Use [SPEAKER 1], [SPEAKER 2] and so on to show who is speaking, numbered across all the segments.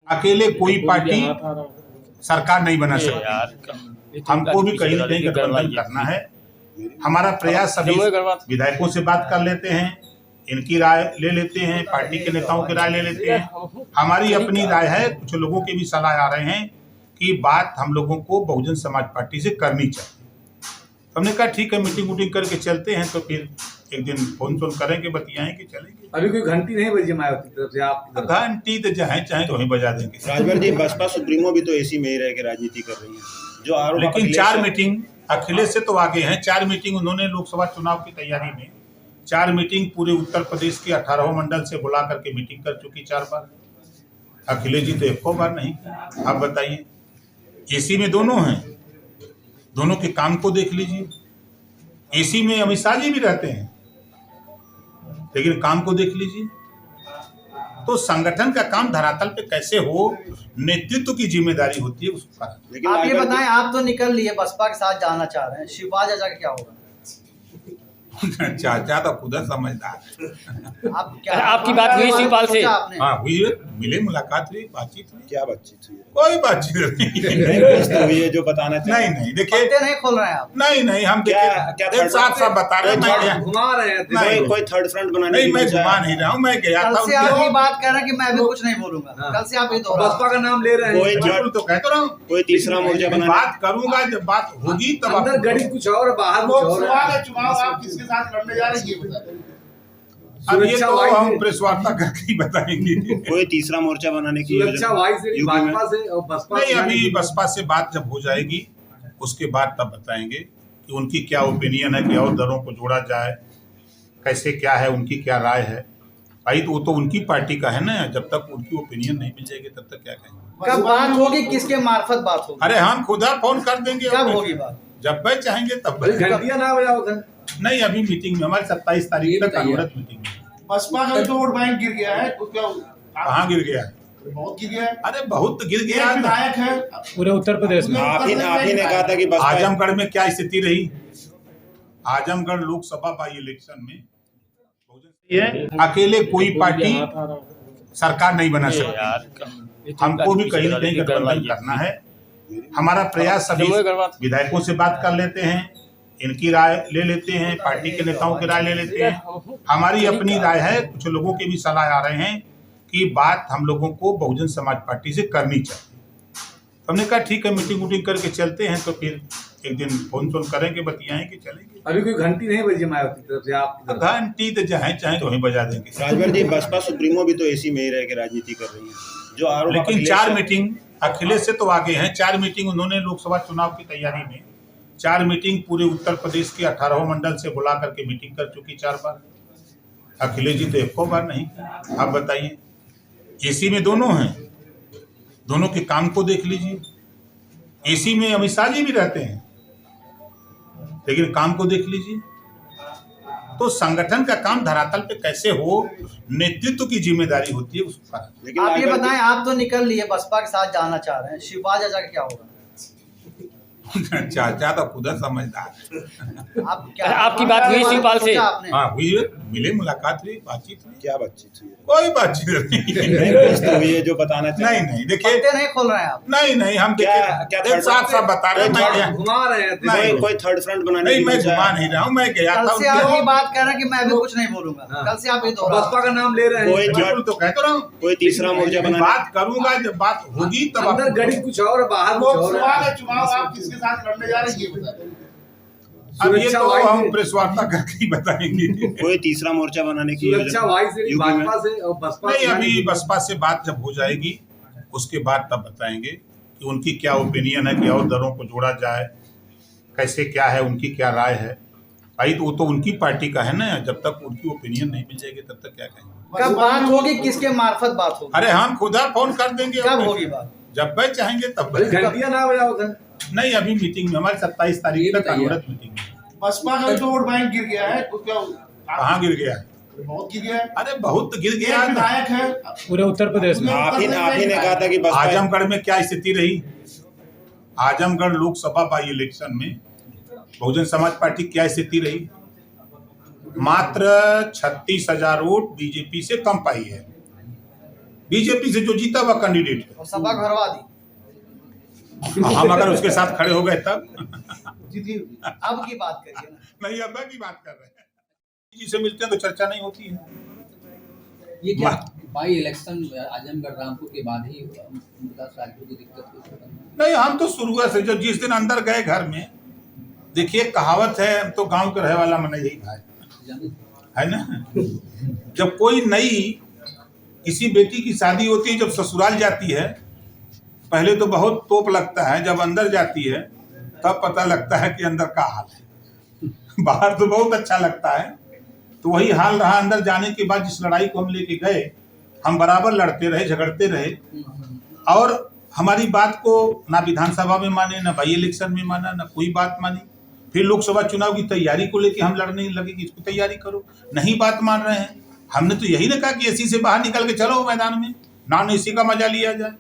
[SPEAKER 1] अकेले कोई पार्टी सरकार नहीं बना सकती। हमको भी कहीं न कहीं गठबंधन करना है। हमारा प्रयास सभी विधायकों से बात कर लेते हैं, इनकी राय ले लेते हैं, पार्टी के नेताओं की राय ले लेते हैं। हमारी अपनी राय है, कुछ लोगों के भी सलाह आ रहे हैं कि बात हम लोगों को बहुजन समाज पार्टी से करनी चाहिए। हमने कहा ठीक है, मीटिंग वूटिंग करके चलते हैं, तो फिर एक दिन फोन करेंगे, बतियाएंगे, चलेंगे।
[SPEAKER 2] अभी कोई घंटी नहीं बजी मायावती तरफ से? आप
[SPEAKER 1] घंटी तो चाहे तो वहीं बजा देंगे।
[SPEAKER 3] राजभर जी, बसपा सुप्रीमो भी तो एसी में ही रह के राजनीति कर रही है, जो आरोप।
[SPEAKER 1] लेकिन 4 मीटिंग अखिलेश से तो आगे हैं। 4 मीटिंग उन्होंने लोकसभा चुनाव की तैयारी में 4 मीटिंग पूरे उत्तर प्रदेश के 18 मंडल से बुला करके मीटिंग कर चुकी 4 बार। अखिलेश जी तो एक बार नहीं। आप बताइए, एसी में दोनों हैं, दोनों के काम को देख लीजिए। एसी में अमित शाह जी भी रहते हैं, लेकिन काम को देख लीजिए। तो संगठन का काम धरातल पे कैसे हो, नेतृत्व की जिम्मेदारी होती है उसका।
[SPEAKER 4] लेकिन आप ये बताएं, आप तो निकल लिए, बसपा के साथ जाना चाह रहे हैं, शिवराज चाचा का क्या होगा?
[SPEAKER 1] चाचा तो खुद समझदार।
[SPEAKER 4] आप क्या,
[SPEAKER 5] आपकी बात हुई शिवपाल से?
[SPEAKER 1] हाँ हुई है, मिले, मुलाकात हुई, बातचीत हुई।
[SPEAKER 3] क्या बातचीत हुई?
[SPEAKER 1] कोई बातचीत नहीं
[SPEAKER 3] हुई है जो बताना चाहिए।
[SPEAKER 1] नहीं देखिए,
[SPEAKER 4] नहीं खोल रहे हैं आप?
[SPEAKER 1] नहीं हम
[SPEAKER 3] क्या
[SPEAKER 1] साफ बता रहे हैं,
[SPEAKER 2] घुमा रहे हैं।
[SPEAKER 3] कोई थर्ड फ्रंट बनाने
[SPEAKER 1] नहीं, मैं घुमा नहीं रहा हूँ, मैं गया था।
[SPEAKER 4] कल से आप ये बात कह रहे हैं कि मैं भी कुछ नहीं बोलूंगा, कल से आप ये
[SPEAKER 2] बसपा का नाम ले रहे हैं।
[SPEAKER 1] कोई तो कहता रहा हूँ,
[SPEAKER 3] कोई तीसरा मोर्चा बनाने
[SPEAKER 1] बात करूंगा, जब बात होगी तब
[SPEAKER 2] अंदर गणित कुछ और, बाहर कुछ और।
[SPEAKER 6] चुनाव आप किसके साथ लड़ने जा रहे हैं, ये बता दें।
[SPEAKER 1] अब ये तो हम प्रेस वार्ता करके ही बताएंगे।
[SPEAKER 3] कोई तीसरा मोर्चा बनाने की
[SPEAKER 2] सुरक्षा वाइज भाजपा से और बसपा
[SPEAKER 1] नहीं, अभी बसपा से बात जब हो जाएगी उसके बाद तब बताएंगे कि उनकी क्या ओपिनियन है कि और दलों को जोड़ा जाए, कैसे क्या है, उनकी क्या राय है। भाई तो वो तो उनकी पार्टी का है ना, जब तक उनकी ओपिनियन नहीं मिल जाएगी तब तक क्या कहेंगे।
[SPEAKER 4] कब बात होगी, किसके मार्फत बात होगी?
[SPEAKER 1] अरे हम खुदा फोन कर देंगे।
[SPEAKER 4] कब होगी बात?
[SPEAKER 1] जब भाई चाहेंगे तब।
[SPEAKER 2] घंटियां ना बजाओ सर।
[SPEAKER 1] नहीं, अभी मीटिंग में हमारी 27 तारीख तक अनवरत मीटिंग है।
[SPEAKER 6] बसपा का तो वोट बैंक गिर गया है, तो क्या
[SPEAKER 1] कहाँ गिर गया है?
[SPEAKER 6] बहुत गिर गया है।
[SPEAKER 1] अरे बहुत गिर गया।
[SPEAKER 6] विधायक है
[SPEAKER 2] पूरे उत्तर प्रदेश में।
[SPEAKER 3] आप ही ने कहा था कि
[SPEAKER 1] आजमगढ़ में क्या स्थिति रही? आजमगढ़ लोकसभा बाई इलेक्शन में अकेले कोई पार्टी सरकार नहीं बना सकती। हमको भी कहीं न कहीं गठबंधन करना है। हमारा प्रयास सभी विधायकों से बात कर लेते हैं, इनकी राय ले लेते हैं, पार्टी के नेताओं की राय ले लेते हैं। हमारी अपनी राय है, कुछ लोगों के भी सलाह आ रहे हैं कि बात हम लोगों को बहुजन समाज पार्टी से करनी चाहिए। हमने कहा ठीक है, मीटिंग वूटिंग करके चलते हैं, तो फिर एक दिन फोन करेंगे, बतियाएंगे, चलेंगे।
[SPEAKER 2] अभी कोई घंटी नहीं बजी मायावती तरफ से? आप
[SPEAKER 1] घंटी तो चाहे तो वहीं बजा देंगे।
[SPEAKER 3] राजभर जी, बसपा सुप्रीमो भी तो एसी में ही रह के राजनीति कर रही है, जो आरोप।
[SPEAKER 1] लेकिन 4 मीटिंग अखिलेश से तो आगे हैं। 4 मीटिंग उन्होंने लोकसभा चुनाव की तैयारी में 4 मीटिंग पूरे उत्तर प्रदेश के 18 मंडल से बुला करके मीटिंग कर चुकी 4 बार। अखिलेश जी तो एक बार नहीं। आप बताइए, एसी में दोनों हैं, दोनों के काम को देख लीजिए। एसी में अमित शाह जी भी रहते हैं, लेकिन काम को देख लीजिए। तो संगठन का काम धरातल पे कैसे हो, नेतृत्व की जिम्मेदारी होती है उसका।
[SPEAKER 4] आप ये बताएं, आप तो निकल लिए, बसपा के साथ जाना चाह रहे हैं, शिवराज चाचा का क्या होगा?
[SPEAKER 1] चाचा तो खुद समझदार।
[SPEAKER 4] आप क्या,
[SPEAKER 5] आपकी बात हुई शिवपाल से?
[SPEAKER 1] हाँ हुई है, मिले, मुलाकात हुई, बातचीत हुई।
[SPEAKER 3] क्या बातचीत हुई?
[SPEAKER 1] कोई बातचीत नहीं
[SPEAKER 3] हुई है जो बताना चाहिए।
[SPEAKER 1] नहीं देखिए,
[SPEAKER 4] नहीं खोल रहे हैं आप?
[SPEAKER 1] नहीं हम साफ बता रहे हैं,
[SPEAKER 2] घुमा रहे हैं।
[SPEAKER 3] कोई थर्ड फ्रंट बनाने
[SPEAKER 1] नहीं, मैं घुमा नहीं रहा हूँ, मैं गया था।
[SPEAKER 4] कल से आप ये बात कह रहे हैं कि मैं भी कुछ नहीं बोलूंगा, कल से आप ये
[SPEAKER 2] बसपा का नाम ले रहे हैं।
[SPEAKER 1] तो कहता रहा हूँ,
[SPEAKER 3] कोई तीसरा मोर्चा बनाने।
[SPEAKER 1] बात करूंगा, जब बात होगी तब।
[SPEAKER 2] अंदर गणित कुछ और, बाहर कुछ और।
[SPEAKER 6] लोकसभा चुनाव आप किसके साथ लड़ने जा रहे हैं, ये बता दें।
[SPEAKER 1] अब ये तो हम प्रेस वार्ता करके ही बताएंगे।
[SPEAKER 3] कोई तीसरा मोर्चा बनाने की
[SPEAKER 2] सुरक्षा वाइज भाजपा से और बसपा।
[SPEAKER 1] नहीं, अभी बसपा से बात जब हो जाएगी उसके बाद तब बताएंगे कि उनकी क्या ओपिनियन है कि और दलों को जोड़ा जाए, कैसे क्या है, उनकी क्या राय है। भाई तो वो तो उनकी पार्टी का है ना, जब तक उनकी ओपिनियन नहीं मिल जाएगी तब तक क्या कहेंगे।
[SPEAKER 4] कब बात होगी, किसके मार्फत बात होगी?
[SPEAKER 1] अरे हम खुदा फोन कर देंगे।
[SPEAKER 4] कब होगी बात?
[SPEAKER 1] जब भाई चाहेंगे तब।
[SPEAKER 2] घंटियां ना बजाओ सर।
[SPEAKER 1] नहीं, अभी मीटिंग में हमारी 27 तारीख तक अनवरत मीटिंग है।
[SPEAKER 6] बसपा का तो वोट बैंक गिर गया है, तो क्या
[SPEAKER 1] कहाँ गिर गया है?
[SPEAKER 6] बहुत गिर गया है।
[SPEAKER 1] अरे बहुत गिर गया।
[SPEAKER 6] विधायक है
[SPEAKER 2] पूरे उत्तर प्रदेश में।
[SPEAKER 3] आप ही ने कहा था कि
[SPEAKER 1] आजमगढ़ में क्या स्थिति रही? आजमगढ़ लोकसभा बाई इलेक्शन में बहुजन समाज पार्टी क्या स्थिति रही? मात्र 36,000 वोट बीजेपी से कम पाई है। बीजेपी से जो जीता वह कैंडिडेट है।
[SPEAKER 4] और सपा को हरवा दी।
[SPEAKER 1] हम अगर उसके साथ खड़े हो गए तब
[SPEAKER 6] जीती
[SPEAKER 4] अब की बात करिए ना।
[SPEAKER 1] नहीं, अब की बात कर रहे हैं। जी से मिलते हैं तो चर्चा नहीं होती है।
[SPEAKER 7] ये क्या बाई इलेक्शन आजमगढ़ रामपुर के बाद ही साथियों की दिक्कत हुई?
[SPEAKER 1] नहीं, हम तो शुरुआत से जब जिस दिन अंदर गए घर में, देखिए कहावत है, हम तो गांव के रहे वाला मन यही भाई है ना। जब कोई नई किसी बेटी की शादी होती है, जब ससुराल जाती है, पहले तो बहुत तोप लगता है, जब अंदर जाती है तब पता लगता है कि अंदर का हाल है। बाहर तो बहुत अच्छा लगता है, तो वही हाल रहा अंदर जाने के बाद। जिस लड़ाई को हम लेके गए, हम बराबर लड़ते रहे, झगड़ते रहे, और हमारी बात को ना विधानसभा में माने, ना बाई इलेक्शन में माना, ना कोई बात मानी। फिर लोकसभा चुनाव की तैयारी को लेके हम लड़ने लगे कि इसको तैयारी करो, नहीं बात मान रहे हैं। हमने तो यही ना कहा कि एसी से बाहर निकल के चलो मैदान में, नॉन एसी का मजा लिया जाए,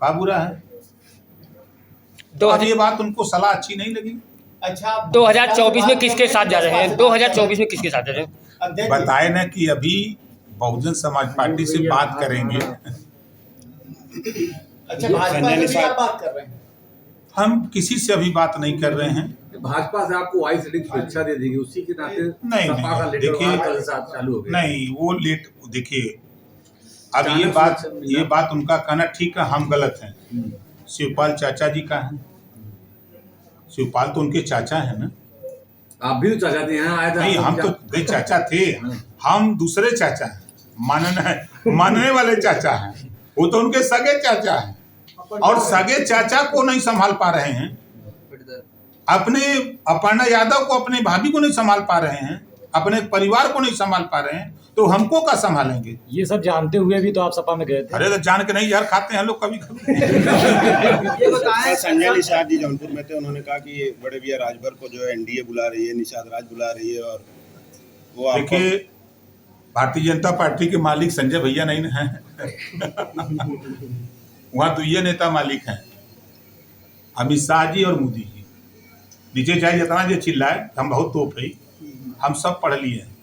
[SPEAKER 1] का बुरा है। तो अब ये बात उनको सलाह अच्छी नहीं लगी।
[SPEAKER 6] अच्छा,
[SPEAKER 5] 2024 में किसके साथ जा रहे हैं? 2024 में किसके साथ जा रहे हैं?
[SPEAKER 1] बताए ना कि अभी बहुजन समाज पार्टी से बात करेंगे।
[SPEAKER 6] अच्छा, भाजपा से आप बात कर रहे हैं?
[SPEAKER 1] हम किसी से अभी बात नहीं कर रहे हैं।
[SPEAKER 2] भाजपा से आपको वाई सेटिंग स्वेच्छा दे देगी, उसी के नाते
[SPEAKER 1] नहीं,
[SPEAKER 2] सपा का
[SPEAKER 1] नहीं,
[SPEAKER 2] लेटर
[SPEAKER 1] देखिए,
[SPEAKER 2] कल से चालू हो गया।
[SPEAKER 1] नहीं, वो लेट, देखिए अब ये बात उनका कहना ठीक है, हम गलत हैं। शिवपाल चाचा जी का है, शिवपाल तो उनके चाचा है ना।
[SPEAKER 2] आप भी तो चाचा थे, यहाँ आए थे?
[SPEAKER 1] नहीं, हम तो नहीं चाचा थे, हम दूसरे चाचा हैं, मानने वाले चाचा हैं। वो तो उनके सगे चाचा हैं, और सगे चाचा को नहीं संभाल पा रहे हैं, अपने अपर्णा यादव को, अपने भाभी को नहीं संभाल पा रहे हैं, अपने परिवार को नहीं संभाल पा रहे हैं, तो हमको क्या संभालेंगे?
[SPEAKER 2] ये सब जानते हुए भी तो आप सपा में गए थे।
[SPEAKER 1] अरे तो जान के नहीं यार, खाते हैं लोग कभी कभी।
[SPEAKER 4] ये बताएं,
[SPEAKER 3] संजय निषाद जी जौनपुर में थे, उन्होंने कहा कि बड़े भैया राजभर को जो है एनडीए बुला रही है, निषाद राज बुला रही है, और वो
[SPEAKER 1] देखिए भारतीय जनता पार्टी के मालिक संजय भैया नहीं है। वहाँ तो ये नेता मालिक हैं, अमित शाह जी और मोदी जी। नीचे चाहे जितना जो चिल्लाए, हम बहुत तोप है, हम सब पढ़ लिए हैं।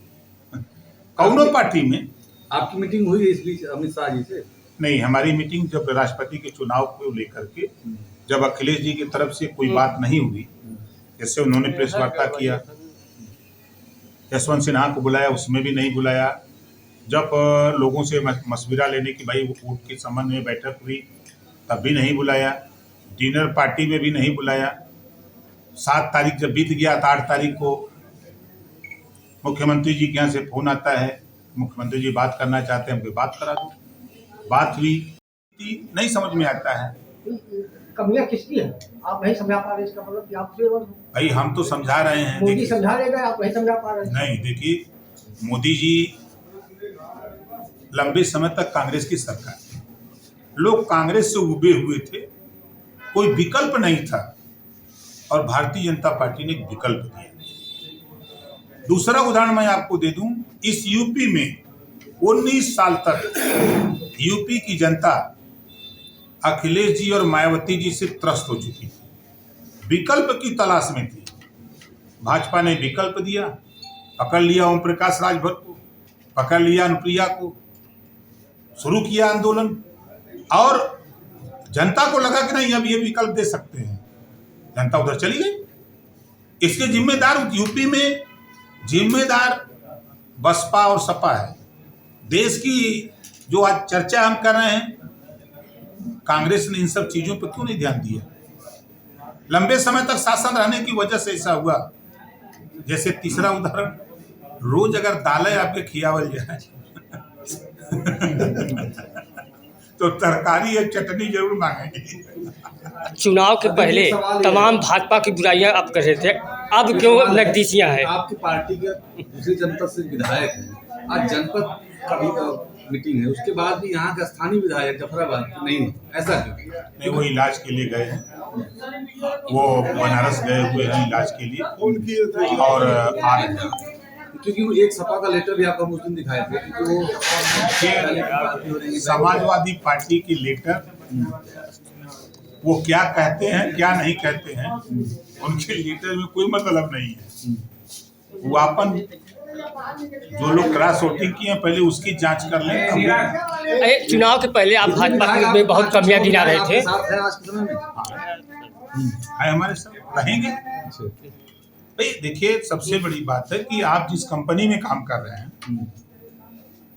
[SPEAKER 1] कौनो पार्टी में
[SPEAKER 2] आपकी मीटिंग हुई है इस बीच अमित शाह जी से?
[SPEAKER 1] नहीं, हमारी मीटिंग जब राष्ट्रपति के चुनाव को लेकर के, जब अखिलेश जी की तरफ से कोई बात नहीं हुई, जैसे उन्होंने प्रेस वार्ता किया, यशवंत सिन्हा को बुलाया, उसमें भी नहीं बुलाया। जब लोगों से मशविरा लेने की भाई वोट के संबंध में बैठक हुई, तब भी नहीं बुलाया। डिनर पार्टी में भी नहीं बुलाया। 7 तारीख जब बीत गया, 8 तारीख को मुख्यमंत्री जी के यहाँ से फोन आता है, मुख्यमंत्री जी बात करना चाहते हैं, हमको बात करा दो। बात हुई, नहीं समझ में आता है।
[SPEAKER 8] कमियां किसकी है? आप नहीं समझा पा रहे, इसका मतलब कि आप
[SPEAKER 1] भाई हम तो समझा रहे हैं।
[SPEAKER 8] मोदी समझा रहे हैं, आप नहीं समझा पा रहे।
[SPEAKER 1] नहीं, देखिए मोदी जी लंबे समय तक कांग्रेस की सरकार, लोग कांग्रेस से उबे हुए थे, कोई विकल्प नहीं था, और भारतीय जनता पार्टी ने एक विकल्प दिया। दूसरा उदाहरण मैं आपको दे दूं, इस यूपी में 19 साल तक यूपी की जनता अखिलेश जी और मायावती जी से त्रस्त हो चुकी थी, विकल्प की तलाश में थी। भाजपा ने विकल्प दिया, पकड़ लिया ओम प्रकाश राजभर को, पकड़ लिया अनुप्रिया को, शुरू किया आंदोलन, और जनता को लगा कि नहीं अब ये विकल्प दे सकते हैं, जनता उधर चली गई। इसके जिम्मेदार यूपी में जिम्मेदार बसपा और सपा है। देश की जो आज चर्चा हम कर रहे हैं, कांग्रेस ने इन सब चीजों पर क्यों नहीं ध्यान दिया? लंबे समय तक शासन रहने की वजह से ऐसा हुआ। जैसे तीसरा उदाहरण, रोज अगर दालें आपके खियावल जाए तो तरकारी या चटनी जरूर मांगेंगे।
[SPEAKER 5] चुनाव के पहले तमाम भाजपा की बुराइयां आप कर रहे थे, अब क्यों नजदीकियां हैं?
[SPEAKER 2] आपकी पार्टी के दूसरी जनपद से विधायक हैं, आज जनपद का भी मीटिंग है, उसके बाद भी यहाँ का स्थानीय विधायक जफराबाद नहीं है, ऐसा क्यों?
[SPEAKER 1] नहीं, वो इलाज के लिए गए हैं, वो बनारस गए हुए हैं इलाज के लिए, और आ रहे हैं।
[SPEAKER 2] क्योंकि वो एक सपा का लेटर भी आपको उस दिन दिखाए थे, क्योंकि वो
[SPEAKER 1] समाजवादी पार्टी की लेटर, वो क्या कहते हैं क्या नहीं कहते हैं, उनके लेटर में कोई मतलब नहीं है। वो अपन जो लोग क्रॉस वोटिंग किए हैं पहले उसकी जांच कर लें। तब
[SPEAKER 5] अरे चुनाव के पहले आप भाजपा में बहुत कमियां गिना रहे थे।
[SPEAKER 2] साथ है आज के समय में।
[SPEAKER 1] है हमारे साथ रहेंगे। भाई देखिए, सबसे बड़ी बात है कि आप जिस कंपनी में काम कर रहे हैं,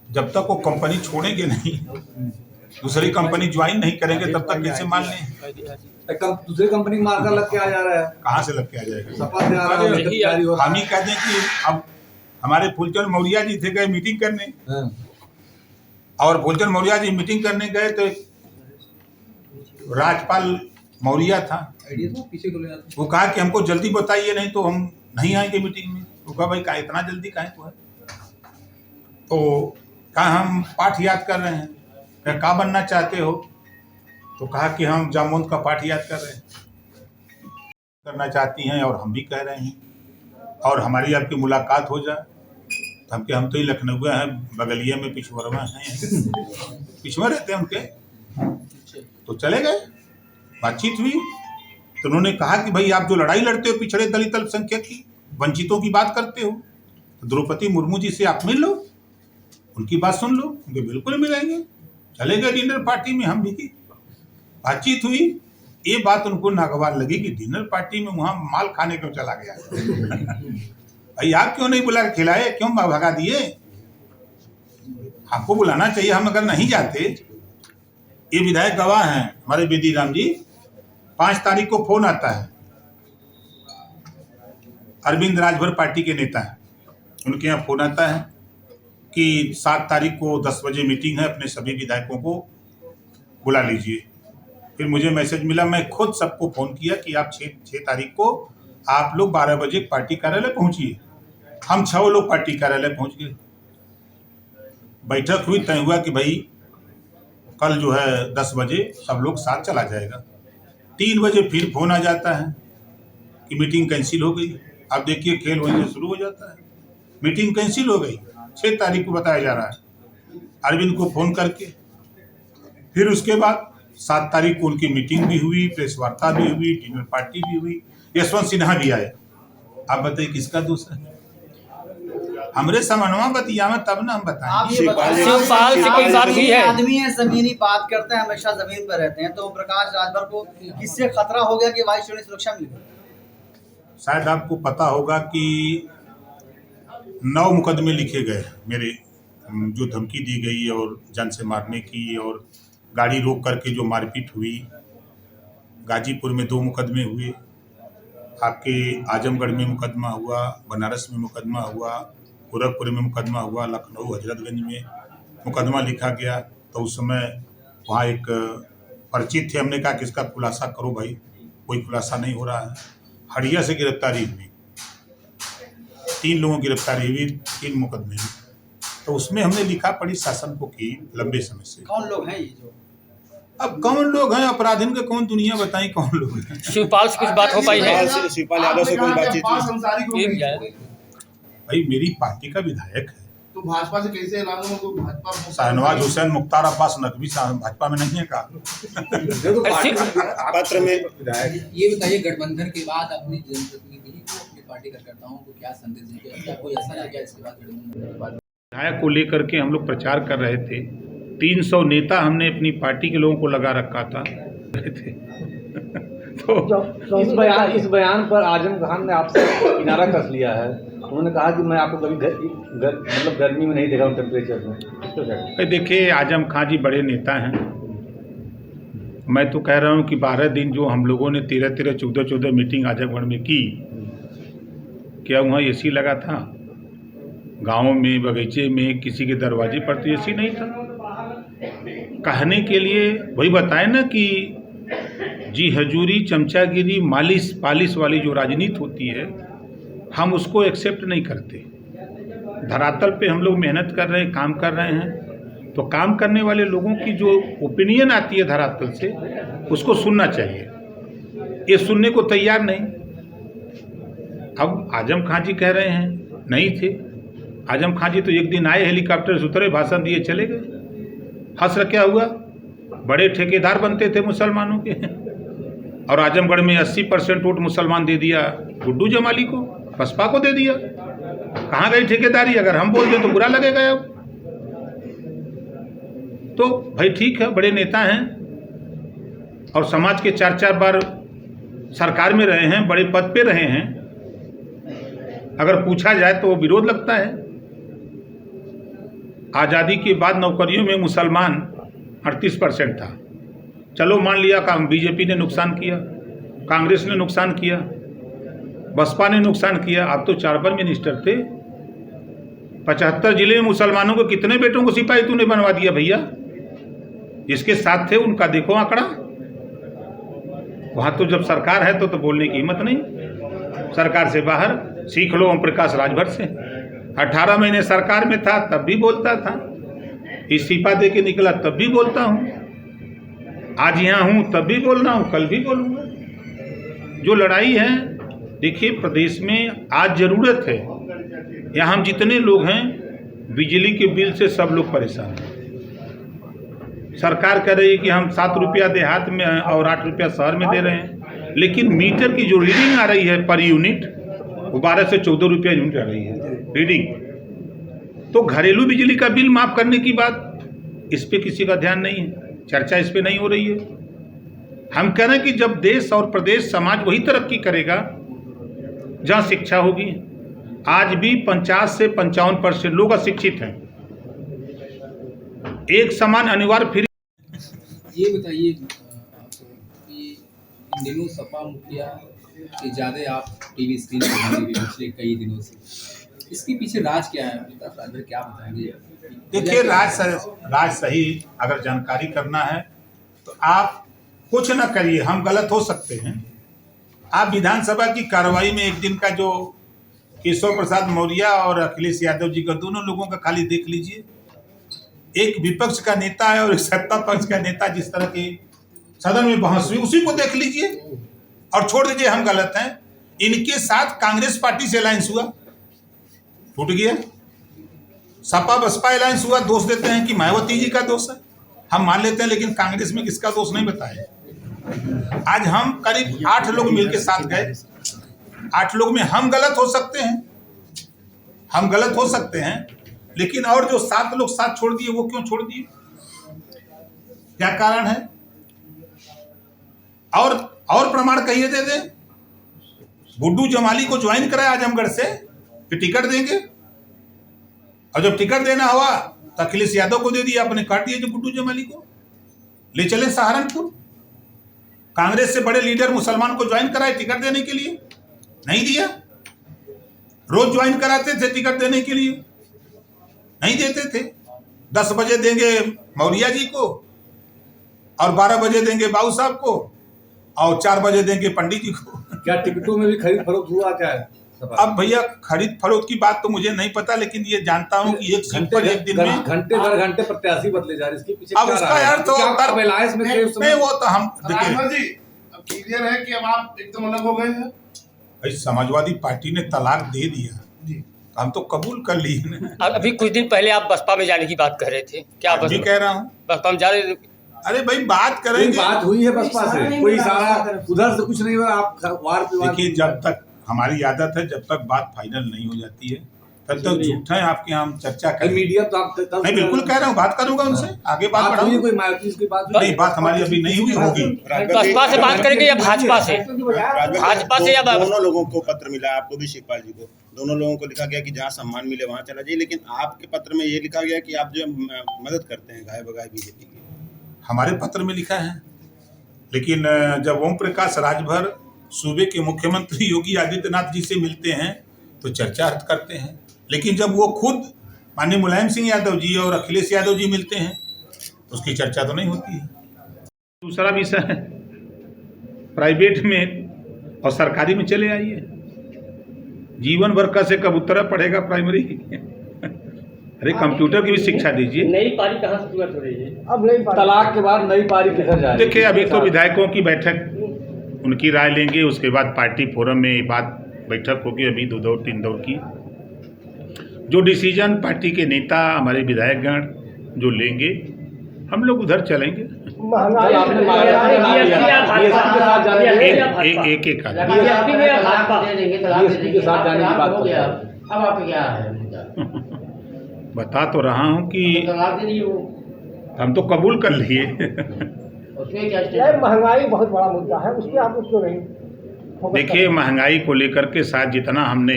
[SPEAKER 1] जब तक वो कंपनी छोड़ेंगे नहीं, दूसरी कंपनी ज्वाइन नहीं करेंगे, तब तक कैसे मान लें?
[SPEAKER 2] दूसरी कंपनी मार्का लग के आ जा रहा है।
[SPEAKER 1] कहाँ से लग के आ जाएगा?
[SPEAKER 2] सपा से आ रहा है,
[SPEAKER 1] हम ही कहते हैं कि अब हमारे फूलचंद मौर्य जी थे गए मीटिंग करने, और फूलचंद मौर्य जी मीटिंग करने गए तो राजपाल मौर्य था,
[SPEAKER 7] पीछे को ले
[SPEAKER 1] वो कहा कि हमको जल्दी बताइए नहीं तो हम नहीं आएंगे मीटिंग में। तो कहा भाई कहा इतना जल्दी काहे को है? तो कहा हम पाठ याद कर रहे हैं। क्या बनना चाहते हो? तो कहा कि हम जामुन का पाठ याद कर रहे हैं, करना चाहती हैं, और हम भी कह रहे हैं, और हमारी आपकी मुलाकात हो जाए। तो हम तो ही लखनऊ हैं, बगलिया में पिछवरवा हैं, पिछवर रहते हैं उनके। तो चले गए, बातचीत हुई, तो उन्होंने कहा कि भाई आप जो लड़ाई लड़ते हो पिछड़े दलित अल्पसंख्यक की, वंचितों की बात करते हो, तो द्रौपदी मुर्मू जी से आप मिल लो, उनकी बात सुन लो। उनके बिल्कुल मिलेंगे। चले गए डिनर पार्टी में, हम भी बातचीत हुई। ये बात उनको नागवार लगी कि डिनर पार्टी में वहाँ माल खाने क्यों चला गया? भाई आप क्यों नहीं बुला के खिलाए, क्यों भगा दिए? आपको बुलाना चाहिए। हम अगर नहीं जाते, ये विधायक गवाह हैं हमारे बेदी राम जी, 5 तारीख को फोन आता है, अरविंद राजभर पार्टी के नेता हैं, उनके यहाँ फोन आता है कि 7 तारीख को 10 बजे मीटिंग है, अपने सभी विधायकों को बुला लीजिए। फिर मुझे मैसेज मिला, मैं खुद सबको फ़ोन किया कि आप 6 तारीख को आप लोग 12 बजे पार्टी कार्यालय पहुंचिए। हम 6 लोग पार्टी कार्यालय पहुंच गए। बैठक हुई, तय हुआ कि भाई कल जो है 10 बजे सब लोग साथ चला जाएगा। 3 बजे फिर फोन आ जाता है कि मीटिंग कैंसिल हो गई। अब देखिए खेल वहीं से शुरू हो जाता है, मीटिंग कैंसिल हो गई। 6 तारीख को बताया जा रहा है अरविंद को फ़ोन करके। फिर उसके बाद 7 तारीख को उनकी मीटिंग भी हुई, प्रेस वार्ता भी हुई, डिनर पार्टी भी हुई, यशवंत सिन्हा भी आए। आप बताइए किसका दोष है? हमरे समन्वय बतिया में तब ना हम बताएं।
[SPEAKER 5] शिवपाल से कोई बात हुई है?
[SPEAKER 4] आदमी है, जमीनी बात करते हैं, हमेशा जमीन पर रहते हैं। तो प्रकाश राजभर को किससे खतरा हो गया कि वायुसेना सुरक्षा मिल गई?
[SPEAKER 1] शायद आपको पता होगा कि 9 मुकदमे लिखे गए मेरे, जो धमकी दी गई और जान से मारने की, और गाड़ी रोक करके जो मारपीट हुई। गाजीपुर में 2 मुकदमे हुए, आपके आजमगढ़ में मुकदमा हुआ, बनारस में मुकदमा हुआ, गोरखपुर में मुकदमा हुआ, लखनऊ हजरतगंज में मुकदमा लिखा गया। तो उस समय वहाँ एक परिचित थे, हमने कहा कि इसका खुलासा करो भाई, कोई खुलासा नहीं हो रहा है। हड़िया से गिरफ्तारी हुई, 3 लोगों की गिरफ्तारी हुई, 3 मुकदमे हुए। तो उसमें हमने लिखा पड़ी शासन को की लंबे समय से।
[SPEAKER 4] कौन लोग हैं ये जो?
[SPEAKER 1] अब कौन लोग हैं? अपराधीन के कौन दुनिया बताई कौन लोग हैं?
[SPEAKER 5] शिवपाल से कुछ बात हो पाई है?
[SPEAKER 3] शिवपाल यादव से कोई बातचीत हुई?
[SPEAKER 1] भाई मेरी पार्टी का विधायक है,
[SPEAKER 6] तो भाजपा से कैसे ऐलान हुआ? तो भाजपा
[SPEAKER 1] शाहनवाज हुसैन मुख्तार अब्बास नकवी भाजपा में नहीं है का?
[SPEAKER 3] पत्र में
[SPEAKER 7] ये बताइए, गठबंधन के बाद अपनी जनप्रतिनिधि को, अपनी पार्टी कार्यकर्ताओं को क्या संदेश देंगे? क्या कोई असर आ गया इसके बाद गठबंधन के बाद?
[SPEAKER 1] विधायक को लेकर के हम लोग प्रचार कर रहे थे। 300 नेता हमने अपनी पार्टी के लोगों को लगा रखा था।
[SPEAKER 9] तो इस बयान पर आजम खान ने आपसे किनारा कस लिया है। उन्होंने कहा कि मैं आपको कभी मतलब गर्मी में नहीं देखा हूँ, टेम्परेचर में।
[SPEAKER 1] देखिए, आजम खान जी बड़े नेता हैं। मैं तो कह रहा हूँ कि 12 दिन जो हम लोगों ने 13-13, 14-14 मीटिंग आजमगढ़ में की, क्या वहाँ एसी लगा था? गाँव में, बगीचे में, किसी के दरवाजे पर तो एसी नहीं था। कहने के लिए वही बताए ना कि जी हजूरी, चमचागिरी, मालिश पालिश वाली जो राजनीति होती है, हम उसको एक्सेप्ट नहीं करते। धरातल पे हम लोग मेहनत कर रहे हैं, काम कर रहे हैं, तो काम करने वाले लोगों की जो ओपिनियन आती है धरातल से, उसको सुनना चाहिए। ये सुनने को तैयार नहीं। अब आजम खान जी कह रहे हैं नहीं थे। आजम खान जी तो एक दिन आए, हेलीकॉप्टर से उतरे, भाषण दिए, चले गए। हंस क्या हुआ? बड़े ठेकेदार बनते थे मुसलमानों के, और आजमगढ़ में 80% वोट मुसलमान दे दिया गुड्डू जमाली को, बसपा को दे दिया। कहाँ गई ठेकेदारी? अगर हम बोल दें तो बुरा लगेगा। अब तो भाई ठीक है, बड़े नेता हैं और समाज के 4-4 बार सरकार में रहे हैं, बड़े पद पे रहे हैं, अगर पूछा जाए तो वो विरोध लगता है। आज़ादी के बाद नौकरियों में मुसलमान 38% था। चलो मान लिया काम बीजेपी ने नुकसान किया, कांग्रेस ने नुकसान किया, बसपा ने नुकसान किया। आप तो 4 बार मिनिस्टर थे। 75 जिले में मुसलमानों को कितने बेटों को सिपाही तूने बनवा दिया भैया? जिसके साथ थे उनका देखो आंकड़ा। वहाँ तो जब सरकार है तो बोलने की हिम्मत नहीं। सरकार से बाहर सीख लो ओम प्रकाश राजभर से। 18 महीने सरकार में था तब भी बोलता था, इस्तीफा दे के निकला तब भी बोलता हूँ, आज यहाँ हूँ तब भी बोल रहा हूँ, कल भी बोलूँगा। जो लड़ाई है देखिए, प्रदेश में आज ज़रूरत है। यहाँ हम जितने लोग हैं, बिजली के बिल से सब लोग परेशान हैं। सरकार कह रही है कि हम 7 रुपया देहात में और 8 रुपया शहर में दे रहे हैं, लेकिन मीटर की जो रीडिंग आ रही है पर यूनिट, वो 12 से 14 रुपया यूनिट आ रही है रीडिंग। तो घरेलू बिजली का बिल माफ़ करने की बात, इस पर किसी का ध्यान नहीं है, चर्चा इस पर नहीं हो रही है। हम कह रहे हैं कि जब देश और प्रदेश समाज वही तरक्की करेगा जहाँ शिक्षा होगी। आज भी 50 से 55% लोग अशिक्षित हैं। एक समान अनिवार्य फ्री।
[SPEAKER 7] ये बताइए कि इन दिनों सपा मुखिया के ज़्यादा आप टीवी स्क्रीन पर देख रहे हैं पिछले कई दिनों से, इसके पीछे राज क्या है? राजभर क्या बताएंगे?
[SPEAKER 1] देखिए, राज सही अगर जानकारी करना है तो आप कुछ न करिए, हम गलत हो सकते हैं। आप विधानसभा की कार्रवाई में एक दिन का जो केशव प्रसाद मौर्य और अखिलेश यादव जी का, दोनों लोगों का खाली देख लीजिए। एक विपक्ष का नेता है और एक सत्ता पक्ष का नेता, जिस तरह की सदन में बहस हुई, उसी को देख लीजिए और छोड़ दीजिए हम गलत हैं। इनके साथ कांग्रेस पार्टी से अलायंस हुआ, टूट गया। सपा बसपा अलायंस हुआ, दोष देते हैं कि मायावती जी का दोष है, हम मान लेते हैं, लेकिन कांग्रेस में किसका दोष नहीं बताए। आज हम करीब 8 लोग मिलकर साथ गए। 8 लोग में हम गलत हो सकते हैं, हम गलत हो सकते हैं, लेकिन और जो 7 लोग साथ छोड़ दिए, वो क्यों छोड़ दिए? क्या कारण है? और प्रमाण कहिए दे दें। गुड्डू जमाली को ज्वाइन कराया आजमगढ़ से कि टिकट देंगे, और जब टिकट देना हुआ तो अखिलेश यादव को दे दिया, अपने काट दिए। जो गुड्डू जमाली को ले चले सहारनपुर, कांग्रेस से बड़े लीडर मुसलमान को ज्वाइन कराए टिकट देने के लिए, नहीं दिया। रोज ज्वाइन कराते थे टिकट देने के लिए, नहीं देते थे। 10 बजे देंगे मौर्य जी को, और 12 बजे देंगे बाबू साहब को, और 4 बजे देंगे पंडित जी को।
[SPEAKER 2] क्या टिकटों में भी खरीद फरोख्त हुआ क्या है?
[SPEAKER 1] अब भैया खरीद फरोख्त की बात तो मुझे नहीं पता, लेकिन ये जानता हूँ कि एक सीट पर एक दिन में
[SPEAKER 2] घंटे दर घंटे प्रत्याशी बदले जा रहे हैं। इसके पीछे
[SPEAKER 1] अब उसका यार तो
[SPEAKER 2] अलायंस में थे उस समय?
[SPEAKER 1] वो तो हम
[SPEAKER 6] राजभर जी, अब क्लियर है कि अब आप एकदम अलग हो गए हैं।
[SPEAKER 1] भाई समाजवादी पार्टी ने तलाक दे दिया, हम तो कबूल कर लिए।
[SPEAKER 5] अभी कुछ दिन पहले आप बसपा में जाने की बात कर रहे थे, क्या
[SPEAKER 1] भी कह रहा हूँ
[SPEAKER 5] बसपा में जा रहे?
[SPEAKER 1] अरे भाई बात करेंगे,
[SPEAKER 2] बात हुई है बसपा से, कोई सारा उधर से कुछ नहीं हुआ। आप वार पे
[SPEAKER 1] देखिए, जब तक हमारी आदत है, जब तक बात फाइनल नहीं हो जाती है तब तक झूठा है आपके यहाँ हम चर्चा करें।
[SPEAKER 2] मीडिया तो आप
[SPEAKER 1] मैं बिल्कुल कह रहा हूँ, बात करूंगा उनसे, आगे बात बढ़ाऊंगा।
[SPEAKER 2] कोई मायावती की बात
[SPEAKER 1] नहीं, बात हमारी अभी नहीं हुई, होगी।
[SPEAKER 5] बसपा से बात करेंगे या भाजपा से? भाजपा से या
[SPEAKER 3] दोनों लोगों को पत्र मिला, आपको भी शिवपाल जी को, दोनों लोगों को लिखा गया कि जहाँ सम्मान मिले वहाँ चला जाइए, लेकिन आपके पत्र में ये लिखा गया कि आप जो मदद करते हैं गाय बगाए बीजेपी की। हमारे पत्र में लिखा है, लेकिन जब ओम प्रकाश राजभर सूबे के मुख्यमंत्री योगी आदित्यनाथ जी से मिलते हैं तो चर्चा करते हैं, लेकिन जब वो खुद माननीय मुलायम सिंह यादव जी और अखिलेश यादव जी मिलते हैं तो उसकी चर्चा तो नहीं होती है। दूसरा विषय है, प्राइवेट में और सरकारी में चले आइए, जीवन भर का से कबूतरा पढ़ेगा प्राइमरी। अरे कंप्यूटर की भी शिक्षा दीजिए।
[SPEAKER 5] नई पारी कहाँ से शुरुआत हो रही है?
[SPEAKER 8] अब नहीं पारी।
[SPEAKER 9] तलाक के बाद नई पारी किधर जाए?
[SPEAKER 1] देखिए, अभी तो विधायकों की बैठक, उनकी राय लेंगे, उसके बाद पार्टी फोरम में ये बात बैठक होगी। अभी 2 दौर 3 दौर की जो डिसीजन पार्टी के नेता हमारे विधायकगण जो लेंगे, हम लोग उधर चलेंगे। एक
[SPEAKER 9] के साथ जाने की बात
[SPEAKER 8] अब आप क्या है मुद्दा?
[SPEAKER 1] बता तो रहा हूँ कि
[SPEAKER 8] तलाक दे रही हो,
[SPEAKER 1] हम तो कबूल कर लिए।
[SPEAKER 8] उसमें क्या स्टेप? महंगाई बहुत बड़ा मुद्दा है, उस पर आप उसको नहीं फोकस
[SPEAKER 1] देखिए,
[SPEAKER 8] करें।
[SPEAKER 1] महंगाई को लेकर के शायद जितना हमने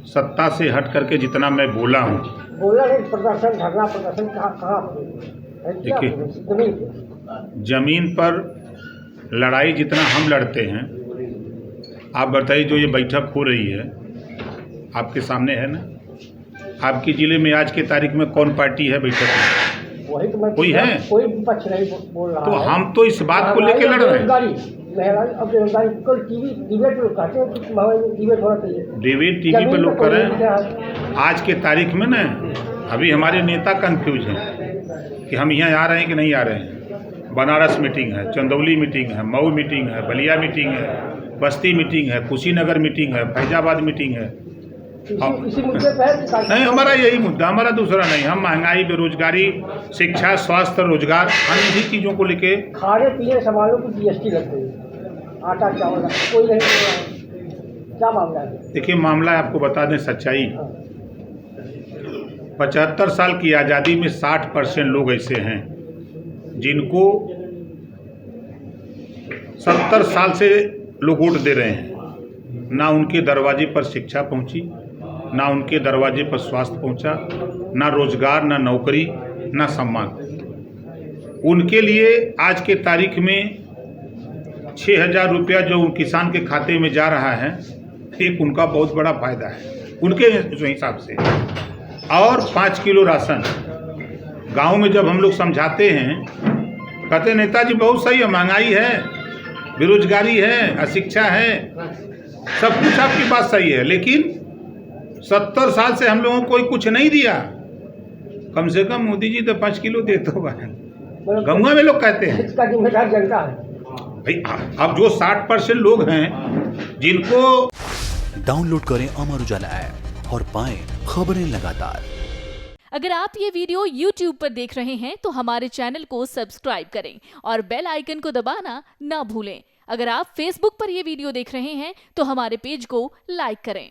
[SPEAKER 1] सत्ता से हट करके जितना मैं बोला हूँ,
[SPEAKER 8] बोला नहीं, प्रदर्शन धरना प्रदर्शन कहाँ है? क्या
[SPEAKER 1] देखिए,
[SPEAKER 8] जमीन पे?
[SPEAKER 1] जमीन पर लड़ाई जितना हम लड़ते हैं, आप बताइए जो ये बैठक हो रही है आपके सामने है ना, आपके ज़िले में आज के तारीख में कौन पार्टी है बैठक में?
[SPEAKER 8] वही तो मैं
[SPEAKER 1] कोई है?
[SPEAKER 8] कोई विपक्ष नहीं बोल रहा
[SPEAKER 1] तो
[SPEAKER 8] है।
[SPEAKER 1] हम तो इस बात को लेके लड़ रहे हैं।
[SPEAKER 8] महंगाई अब बेरोजगारी कल टीवी डिबेट लोग कहते हैं कि महंगाई डिबेट होना चाहिए।
[SPEAKER 1] डिबेट टीवी पे लोग कर रहे हैं। आज के तारीख में ना अभी हमारे नेता कंफ्यूज हैं कि हम यहाँ आ रहे हैं कि नहीं आ रहे हैं। बनारस मीटिंग है, चंदौली मीटिंग है, मऊ मीटिंग है, बलिया मीटिंग है, बस्ती मीटिंग है, कुशीनगर मीटिंग है, फैजाबाद मीटिंग है।
[SPEAKER 8] इसी मुद्दे पर
[SPEAKER 1] नहीं, हमारा यही मुद्दा, हमारा दूसरा नहीं। हम महंगाई, बेरोजगारी, शिक्षा, स्वास्थ्य, रोजगार, अन्य भी चीज़ों को लेके।
[SPEAKER 8] खाने पीने सामानों की जीएसटी लग गई, आटा चावल कोई नहीं बोल रहा है। क्या मामला है?
[SPEAKER 1] देखिए, मामला आपको बता दें सच्चाई, 75 साल की आज़ादी में 60% लोग ऐसे हैं जिनको 70 साल से लोग वोट दे रहे हैं। ना उनके दरवाजे पर शिक्षा पहुंची, ना उनके दरवाजे पर स्वास्थ्य पहुंचा, ना रोजगार, ना नौकरी, ना सम्मान। उनके लिए आज के तारीख में 6,000 रुपया जो उन किसान के खाते में जा रहा है, एक उनका बहुत बड़ा फायदा है उनके हिसाब से। और 5 किलो राशन गांव में जब हम लोग समझाते हैं, कहते नेताजी बहुत सही है, महंगाई है, बेरोजगारी है, अशिक्षा है, सब कुछ आपकी बात सही है, लेकिन 70 साल से हम लोगों को कोई कुछ नहीं दिया। कम से कम मोदी जी तो 5 किलो देते हो। गंगा में लोग कहते हैं
[SPEAKER 8] इसका जिम्मेदार जनता है
[SPEAKER 1] भाई। अब जो 60% लोग हैं जिनको
[SPEAKER 10] डाउनलोड करें अमर उजाला ऐप और पाएं खबरें लगातार।
[SPEAKER 11] अगर आप ये वीडियो YouTube पर देख रहे हैं तो हमारे चैनल को सब्सक्राइब करें और बेल आइकन को दबाना ना भूलें। अगर आप Facebook पर ये वीडियो देख रहे हैं तो हमारे पेज को लाइक करें।